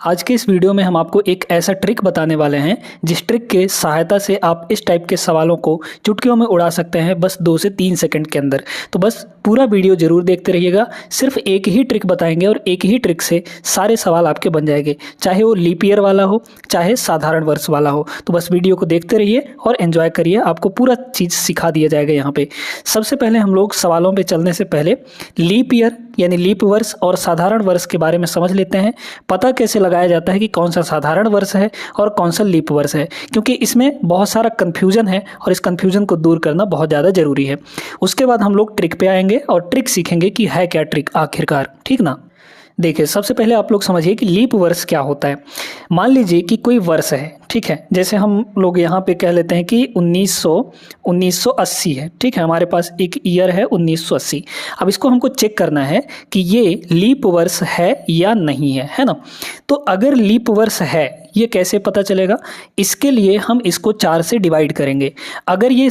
आज के इस वीडियो में हम आपको एक ऐसा ट्रिक बताने वाले हैं जिस ट्रिक के सहायता से आप इस टाइप के सवालों को चुटकियों में उड़ा सकते हैं बस 2 से 3 सेकंड के अंदर। तो बस पूरा वीडियो जरूर देखते रहिएगा। सिर्फ एक ही ट्रिक बताएंगे और एक ही ट्रिक से सारे सवाल आपके बन जाएंगे, चाहे वो लीप ईयर वाला हो चाहे साधारण वर्ष वाला हो। तो बस वीडियो को देखते रहिए और एंजॉय करिए, आपको पूरा चीज़ सिखा दिया जाएगा यहाँ पे। सबसे पहले हम लोग सवालों पे चलने से पहले लीप ईयर यानी लीप वर्ष और साधारण वर्ष के बारे में समझ लेते हैं। पता कैसे लगाया जाता है कि कौन सा साधारण वर्ष है और कौन सा लीप वर्ष है, क्योंकि इसमें बहुत सारा कन्फ्यूजन है और इस कन्फ्यूजन को दूर करना बहुत ज़्यादा ज़रूरी है। उसके बाद हम लोग ट्रिक पे आएंगे और ट्रिक सीखेंगे कि है क्या ट्रिक आखिरकार, ठीक ना। देखिए, सबसे पहले आप लोग समझिए कि लीप वर्ष क्या होता है। मान लीजिए कि कोई वर्ष है, ठीक है, जैसे हम लोग यहाँ पे कह लेते हैं कि 1980 है, ठीक है, हमारे पास एक ईयर है 1980। अब इसको हमको चेक करना है कि ये लीप वर्ष है या नहीं है ना। तो अगर लीप वर्ष है, ये कैसे पता चलेगा? इसके लिए हम इसको 4 से डिवाइड करेंगे। अगर ये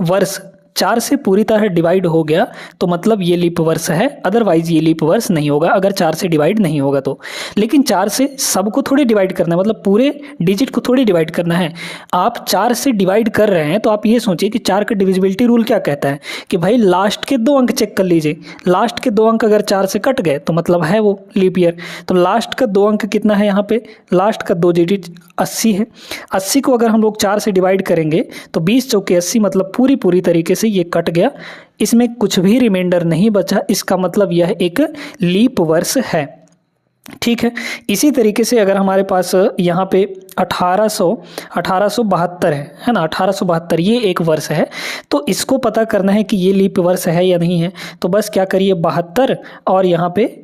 वर्ष 4 से पूरी तरह डिवाइड हो गया तो मतलब ये लीप वर्ष है, अदरवाइज ये लीप वर्ष नहीं होगा अगर 4 से डिवाइड नहीं होगा तो। लेकिन 4 से सबको थोड़ी डिवाइड करना है, मतलब पूरे डिजिट को थोड़ी डिवाइड करना है। आप 4 से डिवाइड कर रहे हैं तो आप ये सोचिए कि 4 का डिविजिबिलिटी रूल क्या कहता है कि भाई लास्ट के 2 अंक चेक कर लीजिए। लास्ट के 2 अंक अगर 4 से कट गए तो मतलब है वो लीप ईयर। तो लास्ट का 2 अंक कितना है यहाँ पे? लास्ट का 2 डिजिट 80 है। 80 को अगर हम लोग 4 से डिवाइड करेंगे तो 20 चौके 80, मतलब पूरी तरीके से ये कट गया, इसमें कुछ भी रिमाइंडर नहीं बचा। इसका मतलब यह एक लीप वर्ष है, ठीक है। इसी तरीके से अगर हमारे पास यहाँ पे 1872 है ना, 1872 ये एक वर्ष है। तो इसको पता करना है कि ये लीप वर्ष है या नहीं है। तो बस क्या करिए, 72 और यहाँ पे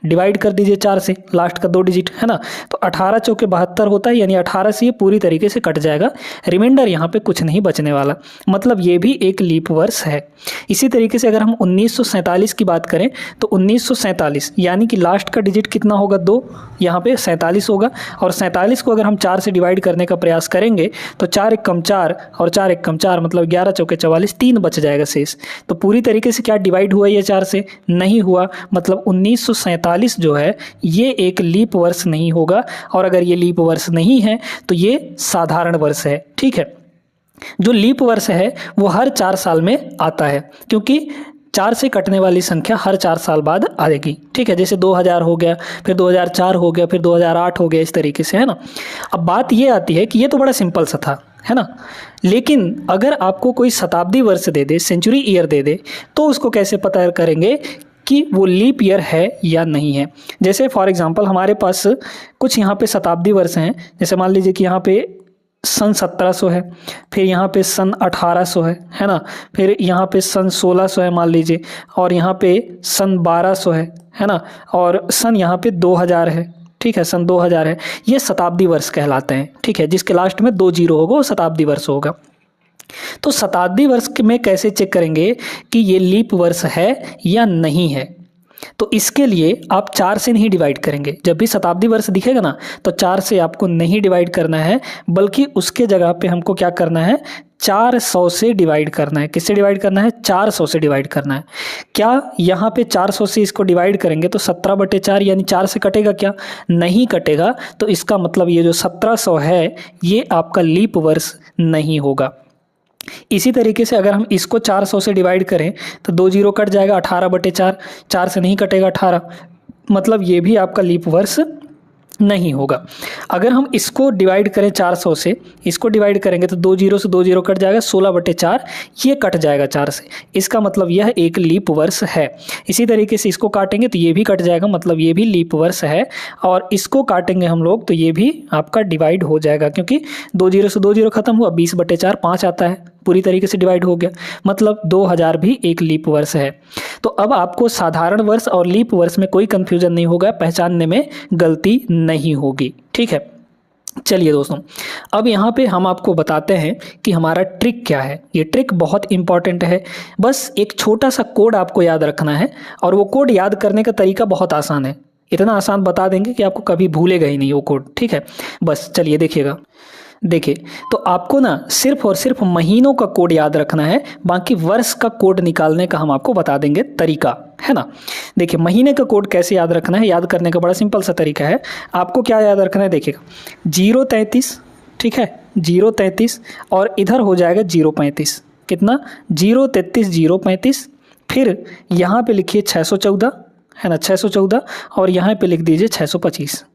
डिवाइड कर दीजिए 4 से, लास्ट का 2 डिजिट है ना। तो 18 चौके 72 होता है, यानी 18 से ये पूरी तरीके से कट जाएगा, रिमाइंडर यहाँ पे कुछ नहीं बचने वाला, मतलब ये भी एक लीप वर्ष है। इसी तरीके से अगर हम 1947 की बात करें तो 1947 यानी कि लास्ट का डिजिट कितना होगा? 2, यहाँ पे 47 होगा। और 47 को अगर हम 4 से डिवाइड करने का प्रयास करेंगे तो 4 एकम 4 और 4 एकम 4, मतलब 11 चौके 44, 3 बच जाएगा शेष। तो पूरी तरीके से क्या डिवाइड हुआ? ये 4 से नहीं हुआ, मतलब 1947 जो है ये एक लीप वर्ष नहीं होगा। और अगर ये लीप वर्ष नहीं है तो ये साधारण वर्ष है, ठीक है। जो लीप वर्ष है वो हर 4 साल में आता है, क्योंकि 4 से कटने वाली संख्या हर 4 साल बाद आएगी, ठीक है। जैसे 2000 हो गया, फिर 2004 हो गया, फिर 2008 हो गया, इस तरीके से, है ना। अब बात ये आती है कि ये तो बड़ा सिंपल सा था, है ना। लेकिन अगर आपको कोई शताब्दी वर्ष दे दे, सेंचुरी ईयर दे दे, तो उसको कैसे पता करेंगे कि वो लीप ईयर है या नहीं है। जैसे फॉर एग्जांपल हमारे पास कुछ यहाँ पे शताब्दी वर्ष हैं। जैसे मान लीजिए कि यहाँ पे सन 1700 है, फिर यहाँ पे सन 1800 है ना, फिर यहाँ पे सन 1600 है मान लीजिए, और यहाँ पे सन 1200 है ना, और सन यहाँ पे 2000 है, ठीक है, सन 2000 है। ये शताब्दी वर्ष कहलाते हैं, ठीक है, जिसके लास्ट में 2 जीरो होगा वो शताब्दी वर्ष होगा। तो शताब्दी वर्ष में कैसे चेक करेंगे कि ये लीप वर्ष है या नहीं है? तो इसके लिए आप 4 से नहीं डिवाइड करेंगे। जब भी शताब्दी वर्ष दिखेगा ना तो 4 से आपको नहीं डिवाइड करना है, बल्कि उसके जगह पे हमको क्या करना है, 400 से डिवाइड करना है। किससे डिवाइड करना है? 400 से डिवाइड करना है। क्या यहाँ पे 400 से इसको डिवाइड करेंगे तो 17/4 यानी 4 से कटेगा क्या? नहीं कटेगा। तो इसका मतलब ये जो 1700 है ये आपका लीप वर्ष नहीं होगा। इसी तरीके से अगर हम इसको 400 से डिवाइड करें तो 2 जीरो कट जाएगा, 18/4, 4 से नहीं कटेगा 18, मतलब ये भी आपका लीप वर्ष नहीं होगा। अगर हम इसको डिवाइड करें 400 से, इसको डिवाइड करेंगे तो 2 जीरो से 2 जीरो कट जाएगा, 16/4 ये कट जाएगा 4 से, इसका मतलब यह एक लीप वर्ष है। इसी तरीके से इसको काटेंगे तो ये भी कट जाएगा, मतलब ये भी लीप वर्ष है। और इसको काटेंगे हम लोग तो ये भी आपका डिवाइड हो जाएगा, क्योंकि 2 जीरो से 2 जीरो खत्म हुआ, 20/4 5 आता है, पूरी तरीके से डिवाइड हो गया, मतलब 2000 भी एक लीप वर्ष है। तो अब आपको साधारण वर्ष और लीप वर्ष में कोई कंफ्यूजन नहीं होगा, पहचानने में गलती नहीं होगी, ठीक है। चलिए दोस्तों, अब यहाँ पे हम आपको बताते हैं कि हमारा ट्रिक क्या है। ये ट्रिक बहुत इंपॉर्टेंट है। बस एक छोटा सा कोड आपको याद रखना है, और वो कोड याद करने का तरीका बहुत आसान है। इतना आसान बता देंगे कि आपको कभी भूलेगा ही नहीं वो कोड, ठीक है। बस चलिए देखिएगा। देखिए, तो आपको ना सिर्फ और सिर्फ महीनों का कोड याद रखना है, बाकी वर्ष का कोड निकालने का हम आपको बता देंगे तरीका, है ना। देखिए, महीने का कोड कैसे याद रखना है, याद करने का बड़ा सिंपल सा तरीका है। आपको क्या याद रखना है, देखिएगा 033, ठीक है, 033 और इधर हो जाएगा 035, कितना 033 035, फिर यहाँ पे लिखिए 614, है ना, 614 और यहाँ पे लिख दीजिए 625।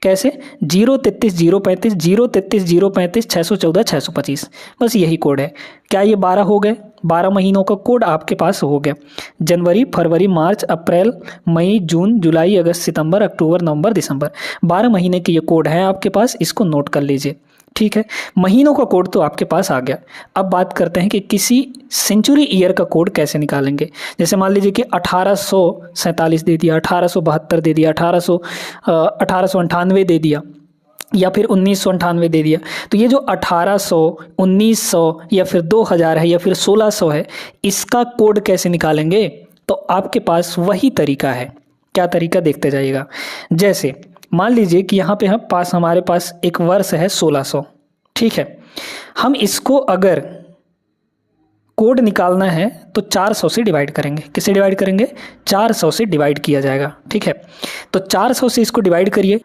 कैसे, 033 035 033 035 614 625, बस यही कोड है। क्या ये 12 हो गए? 12 महीनों का कोड आपके पास हो गया। जनवरी, फरवरी, मार्च, अप्रैल, मई, जून, जुलाई, अगस्त, सितंबर, अक्टूबर, नवंबर, दिसंबर, 12 महीने के ये कोड हैं आपके पास, इसको नोट कर लीजिए। ठीक है, महीनों का कोड तो आपके पास आ गया। अब बात करते हैं कि किसी सेंचुरी ईयर का कोड कैसे निकालेंगे। जैसे मान लीजिए कि 1847 दे दिया, 1872 दे दिया, 1898 दे दिया, या फिर 1998 दे दिया। तो ये जो 1800, 1900 या फिर 2000 है या फिर 1600 है, इसका कोड कैसे निकालेंगे? तो आपके पास वही तरीका है। क्या तरीका, देखते जाइएगा। जैसे मान लीजिए कि यहाँ पे हमारे पास एक वर्ष है 1600, ठीक है। हम इसको अगर कोड निकालना है तो 400 से डिवाइड करेंगे। किससे डिवाइड करेंगे? 400 से डिवाइड किया जाएगा, ठीक है। तो 400 से इसको डिवाइड करिए,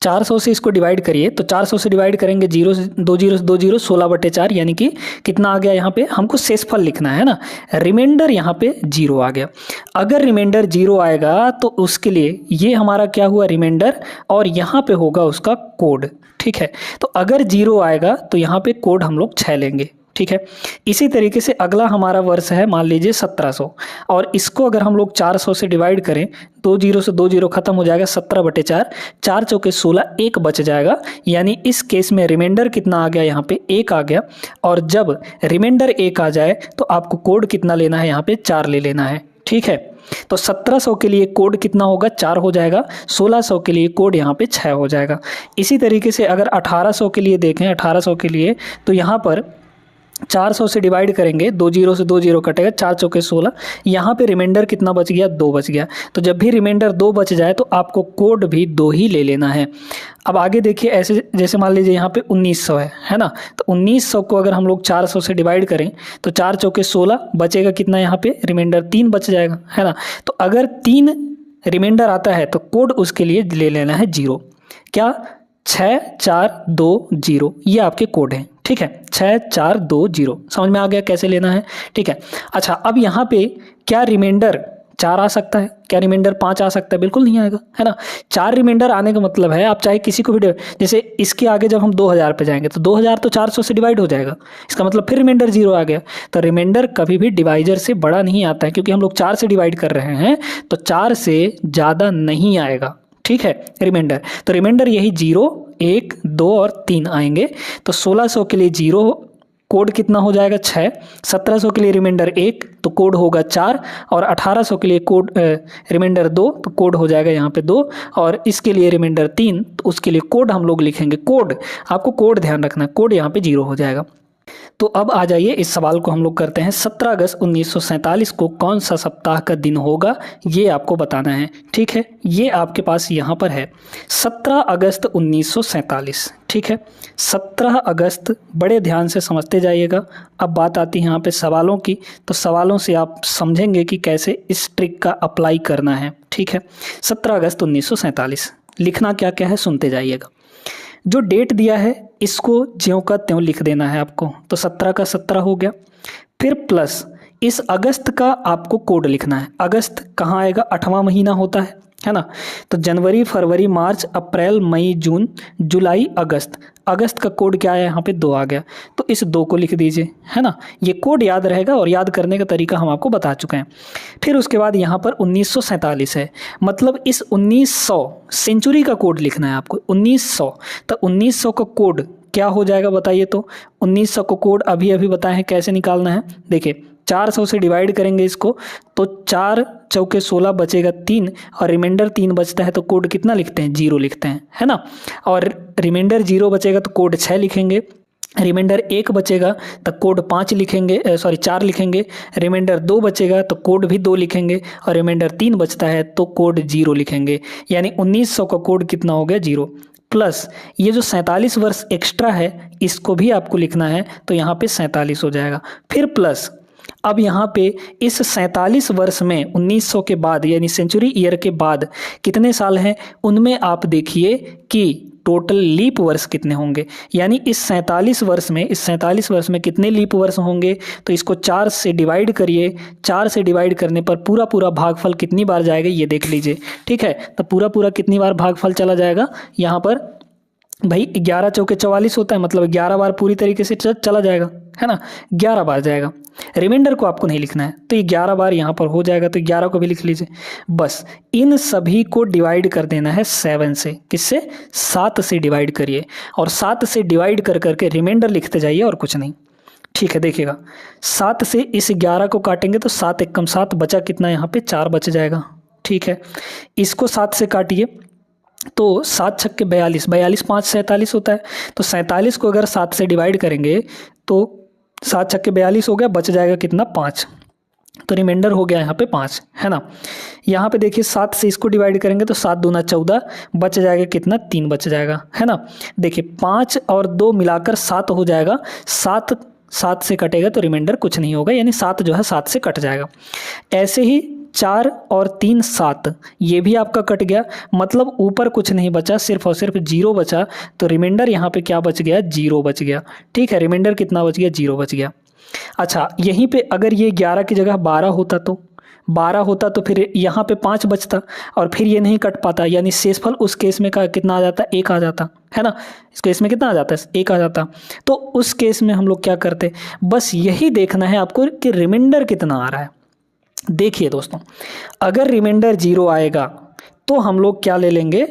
400 से इसको डिवाइड करिए, तो 400 से डिवाइड करेंगे, 0 2 0 2 0 16/4, यानी कि कितना आ गया? यहाँ पे हमको शेषफल लिखना है ना, रिमाइंडर यहाँ पे 0 आ गया। अगर रिमाइंडर 0 आएगा तो उसके लिए ये हमारा क्या हुआ, रिमाइंडर, और यहाँ पे होगा उसका कोड, ठीक है। तो अगर 0 आएगा तो यहाँ पे कोड हम लोग 6 लेंगे, ठीक है। इसी तरीके से अगला हमारा वर्ष है मान लीजिए 1700, और इसको अगर हम लोग 400 से डिवाइड करें, 2 0 से 2 0 खत्म हो जाएगा, 17/4, 4 चौके 16, 1 बच जाएगा। यानी इस केस में रिमाइंडर कितना आ गया? यहाँ पे 1 आ गया। और जब रिमाइंडर 1 आ जाए तो आपको कोड कितना लेना है? यहाँ पे 4 ले लेना है, ठीक है। तो 1700 के लिए कोड कितना होगा? 4 हो जाएगा। 1600 के लिए कोड यहाँ पे 6 हो जाएगा। इसी तरीके से अगर 1800 के लिए देखें, 1800 के लिए तो यहाँ पर 400 से डिवाइड करेंगे, 2 0 से 2 0 कटेगा, 4 चौके 16, यहाँ पे रिमाइंडर कितना बच गया? 2 बच गया। तो जब भी रिमाइंडर 2 बच जाए तो आपको कोड भी 2 ही ले लेना है। अब आगे देखिए, ऐसे जैसे मान लीजिए यहाँ पे 1900 है ना, तो 1900 को अगर हम लोग 400 से डिवाइड करें तो 4 चौके 16, बचेगा कितना? यहाँ पे रिमाइंडर 3 बच जाएगा, है ना। तो अगर 3 रिमाइंडर आता है तो कोड उसके लिए ले लेना है 0। क्या? 6 4 2 0, ये आपके कोड हैं, ठीक है। 6 4 2 0, समझ में आ गया कैसे लेना है, ठीक है। अच्छा, अब यहाँ पे क्या रिमाइंडर 4 आ सकता है? क्या रिमाइंडर 5 आ सकता है? बिल्कुल नहीं आएगा, है ना। 4 रिमाइंडर आने का मतलब है आप चाहे किसी को भी, जैसे इसके आगे जब हम 2000 पे जाएंगे तो 2000 तो 400 से डिवाइड हो जाएगा, इसका मतलब फिर रिमाइंडर 0 आ गया। तो रिमाइंडर कभी भी डिवाइजर से बड़ा नहीं आता है, क्योंकि हम लोग 4 से डिवाइड कर रहे हैं तो 4 से ज़्यादा नहीं आएगा, ठीक है, रिमाइंडर। तो रिमाइंडर यही 0 1 2 और 3 आएंगे। तो 1600 के लिए 0, कोड कितना हो जाएगा? 6। 1700 के लिए रिमाइंडर 1, तो कोड होगा 4, और 1800 के लिए कोड रिमाइंडर 2, तो कोड हो जाएगा यहाँ पे 2, और इसके लिए रिमाइंडर 3, तो उसके लिए कोड हम लोग लिखेंगे, कोड, आपको कोड ध्यान रखना है, कोड यहाँ पे 0 हो जाएगा। तो अब आ जाइए, इस सवाल को हम लोग करते हैं। 17 अगस्त 1947 को कौन सा सप्ताह का दिन होगा, ये आपको बताना है, ठीक है। ये आपके पास यहाँ पर है 17 अगस्त 1947, ठीक है। 17 अगस्त, बड़े ध्यान से समझते जाइएगा। अब बात आती है यहाँ पे सवालों की, तो सवालों से आप समझेंगे कि कैसे इस ट्रिक का अप्लाई करना है, ठीक है। 17 अगस्त 1947 लिखना क्या क्या है, सुनते जाइएगा। जो डेट दिया है इसको ज्यों का त्यों लिख देना है आपको। तो 17 का 17 हो गया, फिर प्लस इस अगस्त का आपको कोड लिखना है। अगस्त कहाँ आएगा? 8वां महीना होता है ना। तो जनवरी, फरवरी, मार्च, अप्रैल, मई, जून, जुलाई, अगस्त, अगस्त का कोड क्या आया? यहाँ पे 2 आ गया, तो इस 2 को लिख दीजिए, है ना। ये कोड याद रहेगा और याद करने का तरीका हम आपको बता चुके हैं। फिर उसके बाद यहाँ पर 1947 है, मतलब इस 1900 सेंचुरी का कोड लिखना है आपको, 1900। तो 1900 का कोड क्या हो जाएगा बताइए? तो 1900 को कोड अभी बताए हैं कैसे निकालना है। देखिए, 400 से डिवाइड करेंगे इसको, तो 4 चौके 16, बचेगा 3, और रिमाइंडर 3 बचता है, तो कोड कितना लिखते हैं? 0 लिखते हैं, है ना। और रिमाइंडर 0 बचेगा तो कोड 6 लिखेंगे। रिमाइंडर 1 बचेगा तो कोड 5 लिखेंगे, 4 लिखेंगे। रिमाइंडर 2 बचेगा तो कोड भी 2 लिखेंगे, और रिमाइंडर 3 बचता है तो कोड 0 लिखेंगे। यानी 1900 का कोड कितना हो गया 0। प्लस ये जो 47 वर्ष एक्स्ट्रा है इसको भी आपको लिखना है, तो यहाँ पे 47 हो जाएगा। फिर प्लस अब यहाँ पे इस 47 वर्ष में 1900 के बाद यानी सेंचुरी ईयर के बाद कितने साल हैं, उनमें आप देखिए कि टोटल लीप वर्ष कितने होंगे। यानी इस 47 वर्ष में कितने लीप वर्ष होंगे, तो इसको 4 से डिवाइड करिए। 4 से डिवाइड करने पर पूरा पूरा भागफल कितनी बार जाएगा ये देख लीजिए। ठीक है, तो पूरा पूरा कितनी बार भागफल चला जाएगा यहाँ पर भाई 11 चौके 44 होता है, मतलब 11 बार पूरी तरीके से चला जाएगा, है ना, 11 बार जाएगा। रिमाइंडर को आपको नहीं लिखना है, तो ये 11 बार यहाँ पर हो जाएगा, तो 11 को भी लिख लीजिए। बस इन सभी को डिवाइड कर देना है 7 से। किससे? 7 से डिवाइड करिए, और 7 से डिवाइड कर करके रिमाइंडर लिखते जाइए और कुछ नहीं। ठीक है, देखिएगा 7 से इस 11 को काटेंगे तो 7 एकम 7, बचा कितना यहाँ पे 4 बच जाएगा। ठीक है, इसको 7 से काटिए तो 7 छक्के 42, 42 5 47 होता है, तो 47 को अगर 7 से डिवाइड करेंगे तो 7 छक्के 42 हो गया, बच जाएगा कितना 5, तो रिमाइंडर हो गया यहाँ पे 5, है ना। यहाँ पे देखिए 7 से इसको डिवाइड करेंगे तो 7 दूना 14, बच जाएगा कितना 3 बच जाएगा, है ना। देखिए 5 और 2 मिलाकर 7 हो जाएगा, 7 से कटेगा तो रिमाइंडर कुछ नहीं होगा, यानी 7 जो है 7 से कट जाएगा। ऐसे ही 4 और 3 7, ये भी आपका कट गया, मतलब ऊपर कुछ नहीं बचा, सिर्फ और सिर्फ 0 बचा, तो रिमाइंडर यहाँ पे क्या बच गया 0 बच गया। ठीक है, रिमाइंडर कितना बच गया 0 बच गया। अच्छा, यहीं पे अगर ये 11 की जगह 12 होता तो फिर यहाँ पे 5 बचता और फिर ये नहीं कट पाता, यानी शेषफल उस केस में का कितना आ जाता 1 आ जाता, है ना। इस केस में कितना आ जाता है 1 आ जाता। तो उस केस में हम लोग क्या करते, बस यही देखना है आपको कि रिमाइंडर कितना आ रहा है। देखिए दोस्तों, अगर रिमाइंडर 0 आएगा तो हम लोग क्या ले लेंगे,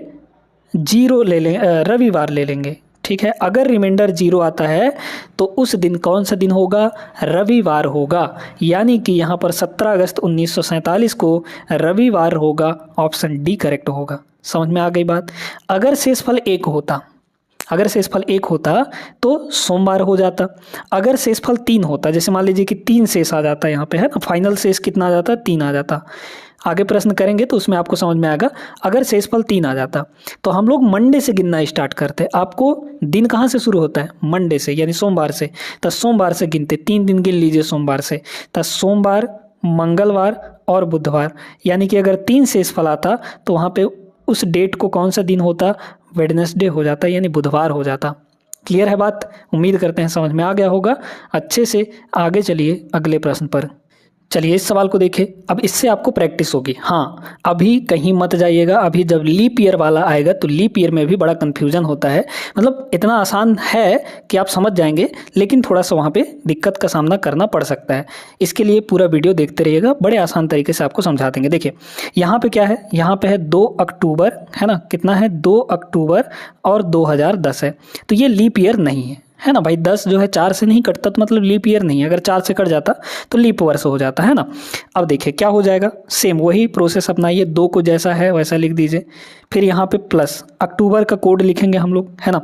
0 ले लें, रविवार ले लेंगे। ठीक है, अगर रिमाइंडर 0 आता है तो उस दिन कौन सा दिन होगा, रविवार होगा, यानी कि यहाँ पर 17 अगस्त 1947 को रविवार होगा। ऑप्शन डी करेक्ट होगा। समझ में आ गई बात। अगर शेषफल 1 होता तो सोमवार हो जाता। अगर शेषफल 3 होता, जैसे मान लीजिए कि 3 शेष आ जाता यहाँ पे, है ना, फाइनल शेष कितना आ जाता 3 आ जाता। आगे प्रश्न करेंगे तो उसमें आपको समझ में आएगा। अगर शेषफल 3 आ जाता तो हम लोग मंडे से गिनना स्टार्ट करते। आपको दिन कहाँ से शुरू होता है, मंडे से, यानी सोमवार से। तो सोमवार से गिनते, 3 दिन गिन लीजिए सोमवार से। तो सोमवार, मंगलवार और बुधवार, यानी कि अगर 3 शेषफल आता तो वहाँ पे उस डेट को कौन सा दिन होता, वेडनेसडे हो जाता, यानी बुधवार हो जाता। क्लियर है बात, उम्मीद करते हैं समझ में आ गया होगा। अच्छे से आगे चलिए अगले प्रश्न पर। चलिए इस सवाल को देखिए, अब इससे आपको प्रैक्टिस होगी। हाँ, अभी कहीं मत जाइएगा, अभी जब लीप ईयर वाला आएगा तो लीप ईयर में भी बड़ा कन्फ्यूजन होता है। मतलब इतना आसान है कि आप समझ जाएंगे, लेकिन थोड़ा सा वहाँ पे दिक्कत का सामना करना पड़ सकता है। इसके लिए पूरा वीडियो देखते रहिएगा, बड़े आसान तरीके से आपको समझा देंगे। देखिए यहाँ पे क्या है, यहाँ पे है 2 अक्टूबर, है ना, कितना है 2 अक्टूबर और 2010 है, तो ये लीप ईयर नहीं है ना भाई। 10 जो है 4 से नहीं कटता तो मतलब लीप ईयर नहीं है। अगर 4 से कट जाता तो लीप वर्ष हो जाता, है ना। अब देखिए क्या हो जाएगा, सेम वही प्रोसेस अपनाइए, 2 को जैसा है वैसा लिख दीजिए। फिर यहाँ पे प्लस अक्टूबर का कोड लिखेंगे हम लोग, है ना।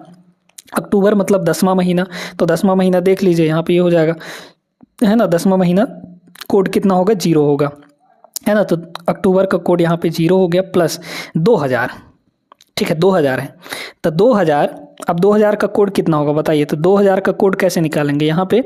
अक्टूबर मतलब 10वां महीना, तो 10वां महीना देख लीजिए यहाँ पे ये हो जाएगा, है ना। 10वां महीना कोड कितना होगा 0 होगा, है ना। तो अक्टूबर का कोड यहाँ पे 0 हो गया, प्लस 2000। ठीक है, 2000 है, तो 2000, अब 2000 का कोड कितना होगा बताइए। तो 2000 का कोड कैसे निकालेंगे, यहाँ पे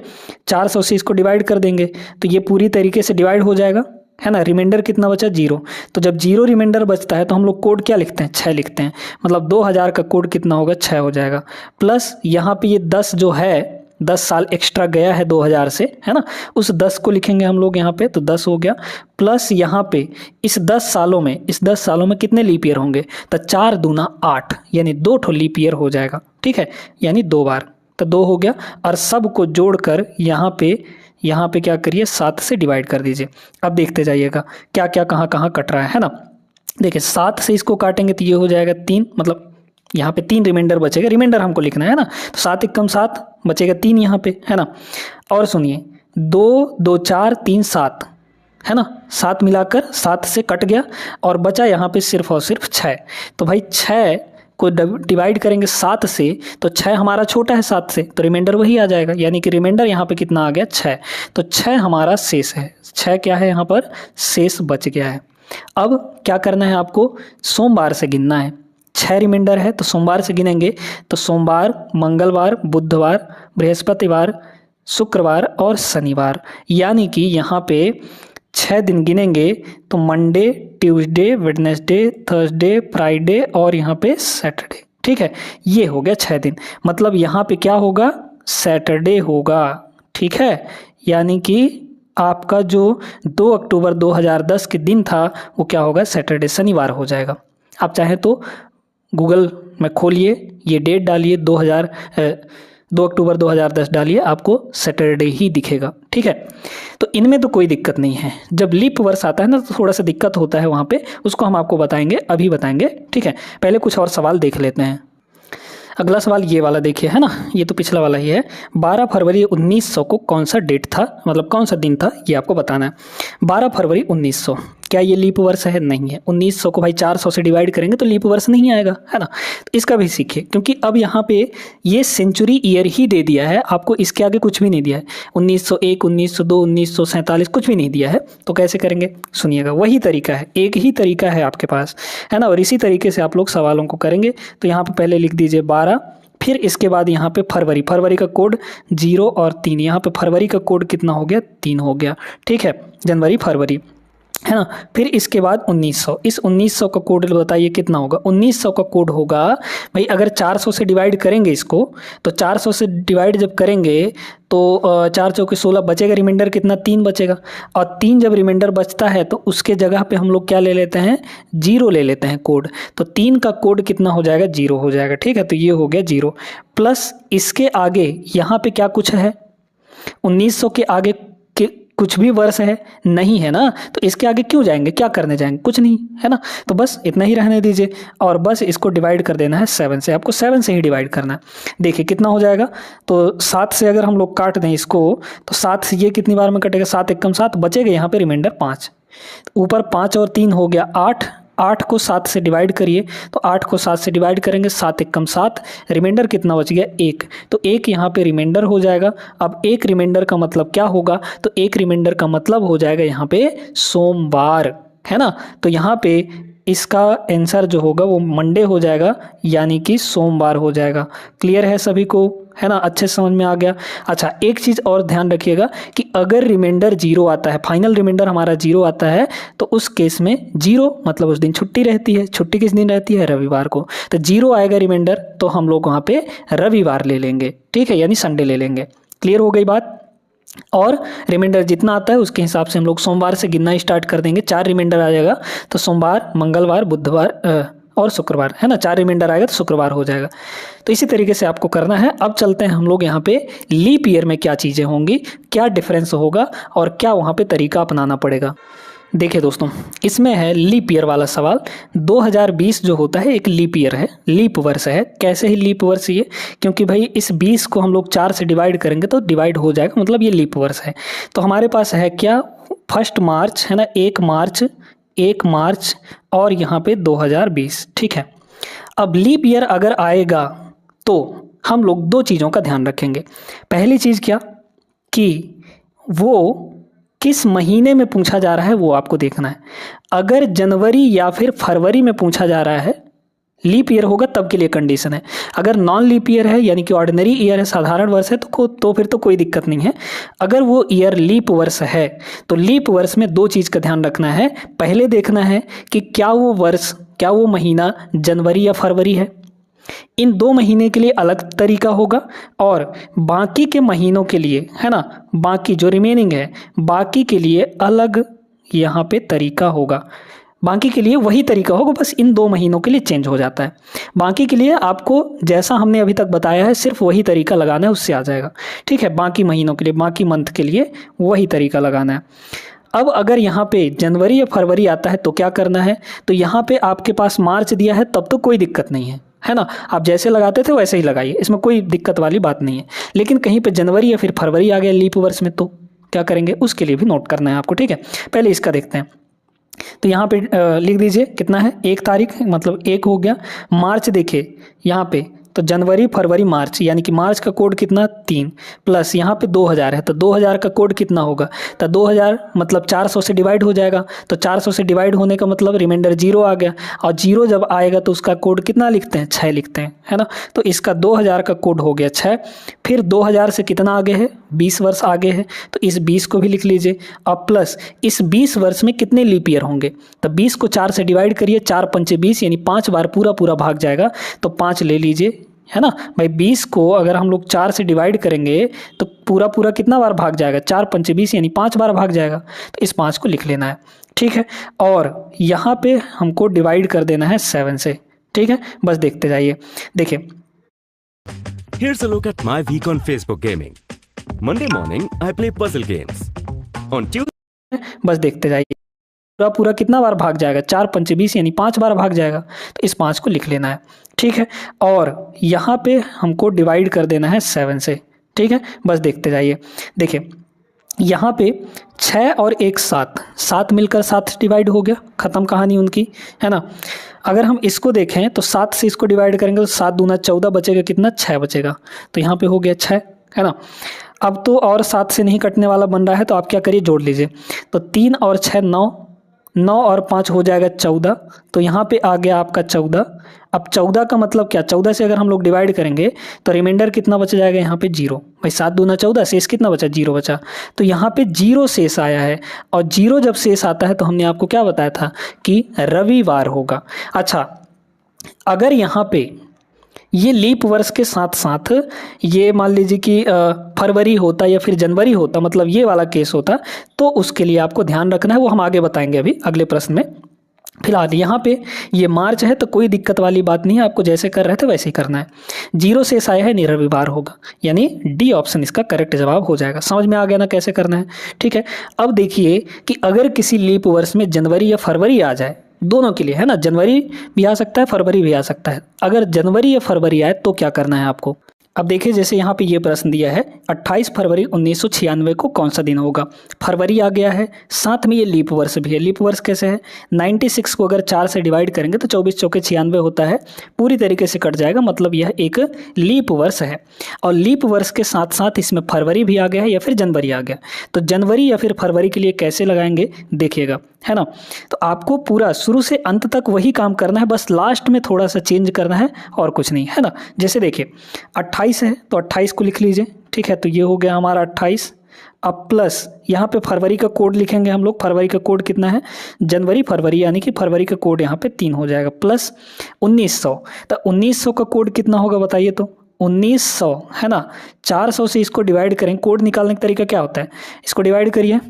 400 से इसको डिवाइड कर देंगे तो ये पूरी तरीके से डिवाइड हो जाएगा, है ना। रिमाइंडर कितना बचा 0, तो जब 0 रिमाइंडर बचता है तो हम लोग कोड क्या लिखते हैं 6 लिखते हैं, मतलब 2000 का कोड कितना होगा 6 हो जाएगा। प्लस यहाँ पे ये 10 जो है, 10 साल एक्स्ट्रा गया है 2000 से, है ना, उस 10 को लिखेंगे हम लोग यहाँ पे, तो 10 हो गया। प्लस यहाँ पे इस 10 सालों में कितने लीप ईयर होंगे, तो 4 दूना 8, यानी 2 ठो लीप ईयर हो जाएगा। ठीक है, यानी 2 बार, तो 2 हो गया। और सब को जोड़कर यहाँ पे क्या करिए 7 से डिवाइड कर दीजिए। अब देखते जाइएगा क्या क्या कहाँ कट रहा है ना। देखिए 7 से इसको काटेंगे तो ये हो जाएगा 3, मतलब यहाँ पे 3 रिमाइंडर बचेगा, रिमाइंडर हमको लिखना है ना। तो 7 एकम 7 बचेगा 3 यहाँ पे, है ना। और सुनिए 2 2 4 3 7, है ना, 7 मिलाकर 7 से कट गया और बचा यहाँ पे सिर्फ और सिर्फ 6। तो भाई 6 को डिवाइड करेंगे 7 से तो 6 हमारा छोटा है 7 से, तो रिमाइंडर वही आ जाएगा, यानी कि रिमाइंडर यहाँ पे कितना आ गया 6। तो 6 हमारा शेष है, 6 क्या है यहाँ पर शेष बच गया है। अब क्या करना है आपको, सोमवार से गिनना है। 6 रिमाइंडर है तो सोमवार से गिनेंगे, तो सोमवार, मंगलवार, बुधवार, बृहस्पतिवार, शुक्रवार और शनिवार, यानी कि यहाँ पे 6 दिन गिनेंगे तो Monday, Tuesday, Wednesday, Thursday, Friday और यहाँ पे सैटरडे। ठीक है, ये हो गया 6 दिन। मतलब यहाँ पे क्या होगा, सैटरडे होगा। ठीक है, यानी कि आपका जो 2 अक्टूबर 2010 के दिन था वो क्या होगा, सैटरडे, शनिवार हो जाएगा। आप चाहें तो गूगल में खोलिए, ये डेट डालिए 2 अक्टूबर 2010 डालिए, आपको सैटरडे ही दिखेगा। ठीक है, तो इनमें तो कोई दिक्कत नहीं है। जब लीप वर्ष आता है ना तो थोड़ा सा दिक्कत होता है वहाँ पे, उसको हम आपको बताएंगे, अभी बताएंगे। ठीक है, पहले कुछ और सवाल देख लेते हैं। अगला सवाल ये वाला देखिए, है ना, ये तो पिछला वाला ही है। 12 फरवरी 1900 को कौन सा डेट था, मतलब कौन सा दिन था, ये आपको बताना है। 12 फरवरी 1900, क्या ये लीप वर्ष है? नहीं है। 1900 को भाई 400 से डिवाइड करेंगे तो लीप वर्ष नहीं आएगा, है ना। तो इसका भी सीखिए, क्योंकि अब यहाँ पे ये सेंचुरी ईयर ही दे दिया है आपको, इसके आगे कुछ भी नहीं दिया है। 1901, 1902, 1947 कुछ भी नहीं दिया है, तो कैसे करेंगे, सुनिएगा। वही तरीका है, एक ही तरीका है आपके पास, है ना, और इसी तरीके से आप लोग सवालों को करेंगे। तो यहाँ पे पहले लिख दीजिए 12, फिर इसके बाद यहाँ पे फरवरी, फरवरी का कोड 0 और 3, यहाँ पे फरवरी का कोड कितना हो गया, 3 हो गया। ठीक है, जनवरी, फरवरी, है ना। फिर इसके बाद 1900, इस 1900 का कोड बताइए कितना होगा। 1900 का कोड होगा भाई, अगर 400 से डिवाइड करेंगे इसको, तो 400 से डिवाइड जब करेंगे तो 4 चौके 16 बचेगा, रिमाइंडर कितना, 3 बचेगा। और 3 जब रिमाइंडर बचता है तो उसके जगह पे हम लोग क्या ले लेते हैं, 0 ले लेते हैं कोड। तो 3 का कोड कितना हो जाएगा, 0 हो जाएगा। ठीक है, तो ये हो गया 0, प्लस इसके आगे यहाँ पे क्या कुछ है, 1900 के आगे कुछ भी वर्ष है नहीं, है ना। तो इसके आगे क्यों जाएंगे, क्या करने जाएंगे, कुछ नहीं, है ना। तो बस इतना ही रहने दीजिए, और बस इसको डिवाइड कर देना है 7 से, आपको 7 से ही डिवाइड करना है। देखिए कितना हो जाएगा, तो 7 से अगर हम लोग काट दें इसको, तो 7 से ये कितनी बार में कटेगा, 7 एकम 7 बचेगा, यहाँ पे रिमाइंडर 5, ऊपर 5 और 3 हो गया 8, 8 को 7 से डिवाइड करिए, तो 8 को 7 से डिवाइड करेंगे, 7 एकम 7, रिमाइंडर कितना बच गया, 1, तो 1 यहाँ पे रिमाइंडर हो जाएगा। अब 1 रिमाइंडर का मतलब क्या होगा, तो 1 रिमाइंडर का मतलब हो जाएगा यहाँ पे सोमवार, है ना। तो यहाँ पे इसका आंसर जो होगा वो मंडे हो जाएगा, यानी कि सोमवार हो जाएगा। क्लियर है सभी को, है ना, अच्छे समझ में आ गया। अच्छा, एक चीज़ और ध्यान रखिएगा कि अगर रिमाइंडर 0 आता है, फाइनल रिमाइंडर हमारा 0 आता है, तो उस केस में 0 मतलब उस दिन छुट्टी रहती है। छुट्टी किस दिन रहती है, रविवार को। तो 0 आएगा रिमाइंडर, तो हम लोग वहाँ पे रविवार ले लेंगे। ठीक है, यानी संडे ले लेंगे। क्लियर हो गई बात। और रिमाइंडर जितना आता है उसके हिसाब से हम लोग सोमवार से गिनना स्टार्ट कर देंगे। 4 रिमाइंडर आ जाएगा तो सोमवार, मंगलवार, बुधवार और शुक्रवार, है ना। 4 रिमाइंडर आएगा तो शुक्रवार हो जाएगा। तो इसी तरीके से आपको करना है। अब चलते हैं हम लोग यहाँ पे लीप ईयर में क्या चीज़ें होंगी, क्या डिफरेंस होगा और क्या वहाँ पे तरीका अपनाना पड़ेगा। देखिए दोस्तों, इसमें है लीप ईयर वाला सवाल। 2020 जो होता है एक लीप ईयर है, लीप वर्ष है। कैसे ही लीप वर्ष ये, क्योंकि भाई इस 20 को हम लोग 4 से डिवाइड करेंगे तो डिवाइड हो जाएगा, मतलब ये लीप वर्ष है। तो हमारे पास है क्या, 1 मार्च, है ना, 1 मार्च और यहाँ पे 2020। ठीक है, अब लीप ईयर अगर आएगा तो हम लोग 2 चीज़ों का ध्यान रखेंगे। पहली चीज़ क्या, कि वो किस महीने में पूछा जा रहा है वो आपको देखना है। अगर जनवरी या फिर फरवरी में पूछा जा रहा है, लीप ईयर होगा तब के लिए कंडीशन है। अगर नॉन लीप ईयर है, यानी कि ऑर्डिनरी ईयर है, साधारण वर्ष है, तो फिर तो कोई दिक्कत नहीं है। अगर वो ईयर लीप वर्ष है तो लीप वर्ष में 2 चीज़ का ध्यान रखना है। पहले देखना है कि क्या वो महीना जनवरी या फरवरी है। इन 2 महीने के लिए अलग तरीका होगा और बाकी के महीनों के लिए, है ना, बाकी जो रिमेनिंग है बाकी के लिए अलग यहाँ पे तरीका होगा। बाकी के लिए वही तरीका होगा, बस इन 2 महीनों के लिए चेंज हो जाता है। बाकी के लिए आपको जैसा हमने अभी तक बताया है सिर्फ वही तरीका लगाना है, उससे आ जाएगा। ठीक है, बाकी महीनों के लिए, बाकी मंथ के लिए वही तरीका लगाना है। अब अगर यहाँ पे जनवरी या फरवरी आता है तो क्या करना है, तो यहाँ पे आपके पास मार्च दिया है तब तो कोई दिक्कत नहीं है ना। आप जैसे लगाते थे वैसे ही लगाइए, इसमें कोई दिक्कत वाली बात नहीं है। लेकिन कहीं पे जनवरी या फिर फरवरी आ गया लीप वर्ष में तो क्या करेंगे, उसके लिए भी नोट करना है आपको। ठीक है, पहले इसका देखते हैं। तो यहाँ पे लिख दीजिए कितना है, 1 तारीख मतलब 1 हो गया। मार्च देखिए यहाँ पे, तो जनवरी फरवरी मार्च, यानी कि मार्च का कोड कितना 3 प्लस यहाँ पे 2000 है, तो 2000 का कोड कितना होगा, तो 2000 मतलब 400 से डिवाइड हो जाएगा, तो 400 से डिवाइड होने का मतलब रिमाइंडर 0 आ गया, और 0 जब आएगा तो उसका कोड कितना लिखते हैं, 6 लिखते हैं, है ना। तो इसका 2000 का कोड हो गया 6। फिर 2000 से कितना आगे है, 20 वर्ष आगे है, तो इस 20 को भी लिख लीजिए। अब प्लस इस 20 वर्ष में कितने लीप ईयर होंगे, तो 20 को 4 से डिवाइड करिए, 4 पंचे 20 यानी 5 बार पूरा पूरा भाग जाएगा, तो 5 ले लीजिए, है ना भाई। 20 को अगर हम लोग 4 से डिवाइड करेंगे तो पूरा पूरा कितना बार भाग जाएगा, 4 पंचे 20 यानी 5 बार भाग जाएगा, तो इस 5 को लिख लेना है, ठीक है। और यहाँ पे हमको डिवाइड कर देना है 7 से, ठीक है। बस देखते जाइए, देखिए। Here's a look at my week on Facebook gaming. Monday morning, I play puzzle games. On Tuesday, बस देखते जाइए, पूरा पूरा कितना बार भाग जाएगा, 4 पंचे 20 यानी 5 बार भाग जाएगा, तो इस 5 को लिख लेना है, ठीक है। और यहाँ पे हमको डिवाइड कर देना है 7 से, ठीक है। बस देखते जाइए, देखिए यहाँ पे 6 और 1 7, 7 मिलकर 7 से डिवाइड हो गया, ख़त्म कहानी उनकी, है ना। अगर हम इसको देखें तो 7 से इसको डिवाइड करेंगे तो 7 दूना 14 बचेगा, कितना 6 बचेगा, तो यहाँ पे हो गया 6, है ना। अब तो और 7 से नहीं कटने वाला बन रहा है, तो आप क्या करिए, जोड़ लीजिए, तो 3 और 6 9, 9 और 5 हो जाएगा 14, तो यहाँ पे आ गया आपका 14। अब 14 का मतलब क्या, 14 से अगर हम लोग डिवाइड करेंगे तो रिमाइंडर कितना बच जाएगा, यहाँ पे 0, भाई 7 दूना 14, शेष कितना बचा, 0 बचा, तो यहाँ पे 0 शेष आया है। और 0 जब शेष आता है तो हमने आपको क्या बताया था कि रविवार होगा। अच्छा, अगर यहाँ पे ये लीप वर्ष के साथ साथ ये मान लीजिए कि फरवरी होता या फिर जनवरी होता, मतलब ये वाला केस होता, तो उसके लिए आपको ध्यान रखना है, वो हम आगे बताएंगे अभी अगले प्रश्न में। फिलहाल यहाँ पे ये मार्च है तो कोई दिक्कत वाली बात नहीं है, आपको जैसे कर रहे थे वैसे ही करना है। 0 से आया है, नहीं रविवार होगा, यानी डी ऑप्शन इसका करेक्ट जवाब हो जाएगा। समझ में आ गया ना कैसे करना है, ठीक है। अब देखिए कि अगर किसी लीप वर्ष में जनवरी या फरवरी आ जाए, दोनों के लिए, है ना, जनवरी भी आ सकता है फरवरी भी आ सकता है, अगर जनवरी या फरवरी आए तो क्या करना है आपको। अब देखिए जैसे यहाँ पे ये प्रश्न दिया है 28 फरवरी 1996 को कौन सा दिन होगा, फरवरी आ गया है, साथ में ये लीप वर्ष भी है। लीप वर्ष कैसे है, 96 को अगर 4 से डिवाइड करेंगे तो 24 चौके 96 होता है, पूरी तरीके से कट जाएगा, मतलब यह एक लीप वर्ष है। और लीप वर्ष के साथ साथ इसमें फरवरी भी आ गया है या फिर जनवरी आ गया, तो जनवरी या फिर फरवरी के लिए कैसे लगाएंगे देखिएगा, है ना। तो आपको पूरा शुरू से अंत तक वही काम करना है, बस लास्ट में थोड़ा सा चेंज करना है और कुछ नहीं, है ना। जैसे देखिए 28 है तो 28 को लिख लीजिए, ठीक है, तो ये हो गया हमारा 28। अब प्लस यहाँ पे फरवरी का कोड लिखेंगे हम लोग, फरवरी का कोड कितना है, जनवरी फरवरी, यानी कि फरवरी का कोड यहाँ पे 3 हो जाएगा, प्लस 1900, तो 1900 का कोड कितना होगा बताइए, तो 1900, है ना। 400 से इसको डिवाइड करें, कोड निकालने का तरीका क्या होता है, इसको डिवाइड करिए,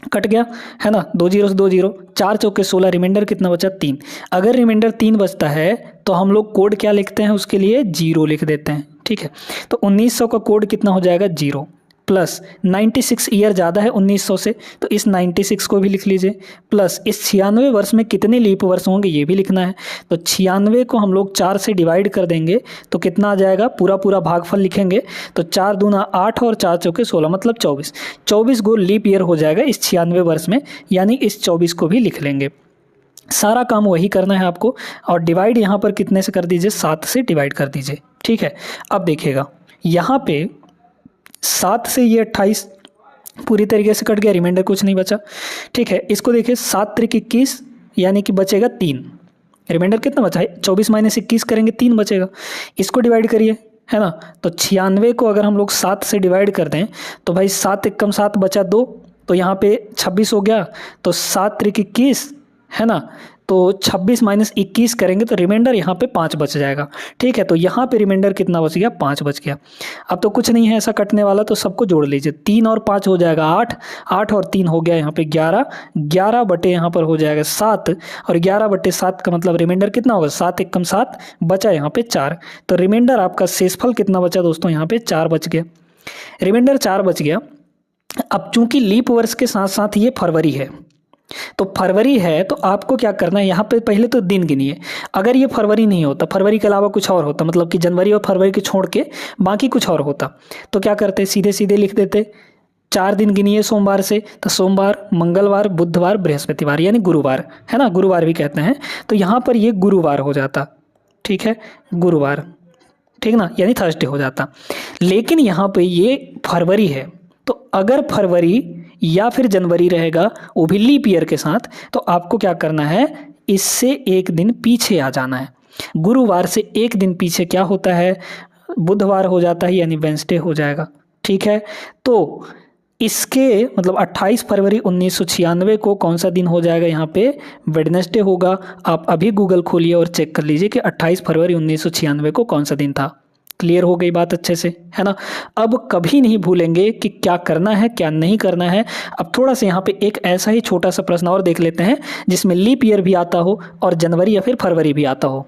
कट गया, है ना, 2 0 से 2 0, 4 चौके 16, रिमाइंडर कितना बचा 3। अगर रिमाइंडर 3 बचता है तो हम लोग कोड क्या लिखते हैं, उसके लिए 0 लिख देते हैं, ठीक है। तो 1900 का कोड कितना हो जाएगा 0, प्लस 96 ईयर ज़्यादा है 1900 से, तो इस 96 को भी लिख लीजिए, प्लस इस 96 वर्ष में कितने लीप वर्ष होंगे ये भी लिखना है। तो 96 को हम लोग 4 से डिवाइड कर देंगे तो कितना आ जाएगा, पूरा पूरा भागफल लिखेंगे, तो 4 दूना 8 और 4 चौके 16, मतलब 24, 24 गो लीप ईयर हो जाएगा इस 96 वर्ष में, यानी इस 24 को भी लिख लेंगे। सारा काम वही करना है आपको, और डिवाइड यहाँ पर कितने से कर दीजिए, 7 से डिवाइड कर दीजिए, ठीक है। अब देखिएगा यहाँ पे 7 से ये 28 पूरी तरीके से कट गया, रिमाइंडर कुछ नहीं बचा, ठीक है। इसको देखिए 7 त्रिक 21, यानी कि बचेगा 3, रिमाइंडर कितना बचा है, 24 माइनस 21 करेंगे 3 बचेगा, इसको डिवाइड करिए, है ना। तो 96 को अगर हम लोग 7 से डिवाइड कर दें तो भाई 7 एकम 7 बचा 2, तो यहाँ पे 26 हो गया, तो 7 त्रिक 21, है ना, तो 26 माइनस 21 करेंगे तो रिमाइंडर यहाँ पे 5 बच जाएगा, ठीक है। तो यहाँ पे रिमाइंडर कितना बच गया, 5 बच गया। अब तो कुछ नहीं है ऐसा कटने वाला, तो सबको जोड़ लीजिए, 3 और 5 हो जाएगा 8, 8 और 3 हो गया यहाँ पे 11, 11 बटे यहाँ पर हो जाएगा 7, और 11 बटे 7 का मतलब रिमाइंडर कितना होगा, 7 एकम 7, बचा यहाँ पे 4, तो रिमाइंडर आपका शेषफल कितना बचा दोस्तों, यहाँ पे 4 बच गया, रिमाइंडर 4 बच गया। अब चूंकि लीप वर्ष के साथ साथ ये फरवरी है, तो फरवरी है तो आपको क्या करना है, यहाँ पे पहले तो दिन गिनिए। अगर ये फरवरी नहीं होता, फरवरी के अलावा कुछ और होता, मतलब कि जनवरी और फरवरी के छोड़ के बाकी कुछ और होता, तो क्या करते, सीधे सीधे लिख देते 4 दिन गिनिए सोमवार से, तो सोमवार, मंगलवार, बुधवार, बृहस्पतिवार यानी गुरुवार, है ना, गुरुवार भी कहते हैं। तो यहाँ पर ये गुरुवार हो जाता, ठीक है, गुरुवार, ठीक ना, यानी थर्सडे हो जाता। लेकिन यहाँ पे ये फरवरी है, तो अगर फरवरी या फिर जनवरी रहेगा वो भी लीप ईयर के साथ, तो आपको क्या करना है, इससे एक दिन पीछे आ जाना है। गुरुवार से एक दिन पीछे क्या होता है, बुधवार हो जाता है, यानी वेंसडे हो जाएगा, ठीक है। तो इसके मतलब 28 फरवरी 1996 को कौन सा दिन हो जाएगा, यहाँ पे वेडनेसडे होगा। आप अभी गूगल खोलिए और चेक कर लीजिए कि 28 फरवरी 1996 को कौन सा दिन था। क्लियर हो गई बात अच्छे से, है ना। अब कभी नहीं भूलेंगे कि क्या करना है क्या नहीं करना है। अब थोड़ा सा यहाँ पे एक ऐसा ही छोटा सा प्रश्न और देख लेते हैं जिसमें लीप ईयर भी आता हो और जनवरी या फिर फरवरी भी आता हो।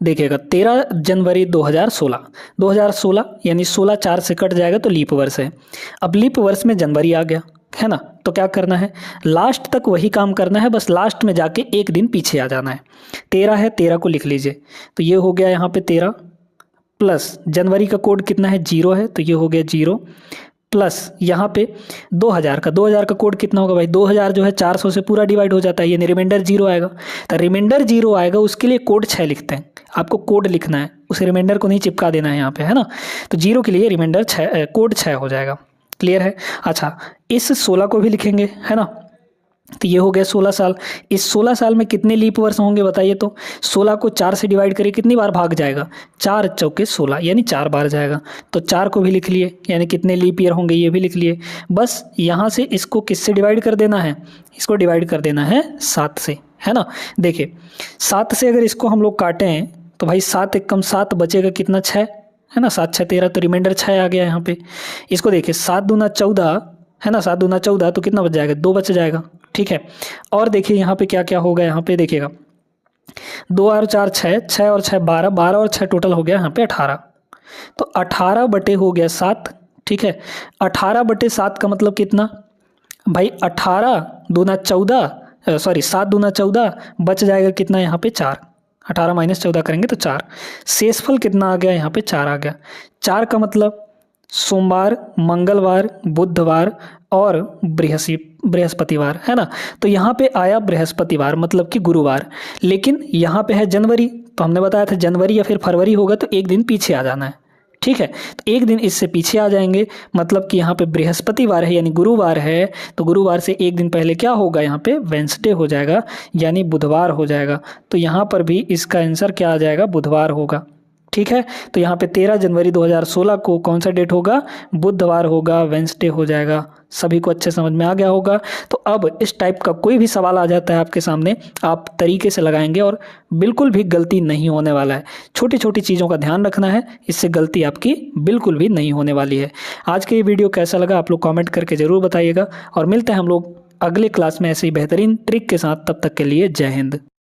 देखिएगा 13 जनवरी 2016 यानी 16 4 से कट जाएगा तो लीप वर्ष है। अब लीप वर्ष में जनवरी आ गया, है ना, तो क्या करना है, लास्ट तक वही काम करना है, बस लास्ट में जाके एक दिन पीछे आ जाना है। 13 है, 13 को लिख लीजिए, तो ये हो गया यहाँ पे 13 प्लस जनवरी का कोड कितना है 0 है, तो ये हो गया 0 प्लस यहाँ पे 2000 का कोड कितना होगा भाई, 2000 जो है 400 से पूरा डिवाइड हो जाता है, यानी रिमाइंडर 0 आएगा। तो रिमाइंडर 0 आएगा, उसके लिए कोड 6 लिखते हैं, आपको कोड लिखना है, उस रिमाइंडर को नहीं चिपका देना है यहाँ पे, है ना। तो 0 के लिए रिमाइंडर 6 कोड 6 हो जाएगा। क्लियर है। अच्छा, इस 16 को भी लिखेंगे, है ना, तो ये हो गया 16 साल। इस 16 साल में कितने लीप वर्ष होंगे बताइए, तो 16 को 4 से डिवाइड करिए, कितनी बार भाग जाएगा, 4 चौके 16 यानी 4 बार जाएगा। तो 4 को भी लिख लिए, यानी कितने लीप ईयर होंगे ये भी लिख लिए। बस यहाँ से इसको किससे डिवाइड कर देना है, इसको डिवाइड कर देना है 7 से, है ना। देखिए 7 से अगर इसको हम लोग काटें तो भाई 7 एक कम 7 बचेगा कितना, 6, है ना, 7 6 13, तो रिमाइंडर 6 आ गया यहाँ पे। इसको देखिए 7 दूना 14, है ना, 7 दूना 14, तो कितना बच जाएगा, 2 बच जाएगा, ठीक है। और देखिए यहाँ पे क्या क्या होगा, यहाँ पे देखिएगा 2 और 4 6, 6 और 6 12, 12 और 6 टोटल हो गया यहाँ पे 18। तो 18 बटे हो गया 7, ठीक है। 18 बटे 7 का मतलब कितना भाई, 18 दूना 14, सॉरी 7 दूना 14, बच जाएगा कितना यहाँ पे 4, 18 माइनस 14 करेंगे तो 4। शेषफल कितना आ गया यहाँ पे 4 आ गया। 4 का मतलब सोमवार, मंगलवार, बुधवार और बृहस्पतिवार, है ना। तो यहाँ पे आया बृहस्पतिवार मतलब कि गुरुवार, लेकिन यहाँ पे है जनवरी, तो हमने बताया था जनवरी या फिर फरवरी होगा तो एक दिन पीछे आ जाना है, ठीक है। तो एक दिन इससे पीछे आ जाएंगे, मतलब कि यहाँ पे बृहस्पतिवार है यानी गुरुवार है, तो गुरुवार से एक दिन पहले क्या होगा, यहाँ पे वेंसडे हो जाएगा यानी बुधवार हो जाएगा। तो यहाँ पर भी इसका आंसर क्या आ जाएगा, बुधवार होगा, ठीक है। तो यहाँ पे 13 जनवरी 2016 को कौन सा डेट होगा, बुधवार होगा, वेंसडे हो जाएगा। सभी को अच्छे समझ में आ गया होगा। तो अब इस टाइप का कोई भी सवाल आ जाता है आपके सामने, आप तरीके से लगाएंगे और बिल्कुल भी गलती नहीं होने वाला है। छोटी छोटी चीज़ों का ध्यान रखना है, इससे गलती आपकी बिल्कुल भी नहीं होने वाली है। आज का ये वीडियो कैसा लगा आप लोग कमेंट करके ज़रूर बताइएगा, और मिलते हैं हम लोग अगले क्लास में ऐसे ही बेहतरीन ट्रिक के साथ। तब तक के लिए जय हिंद।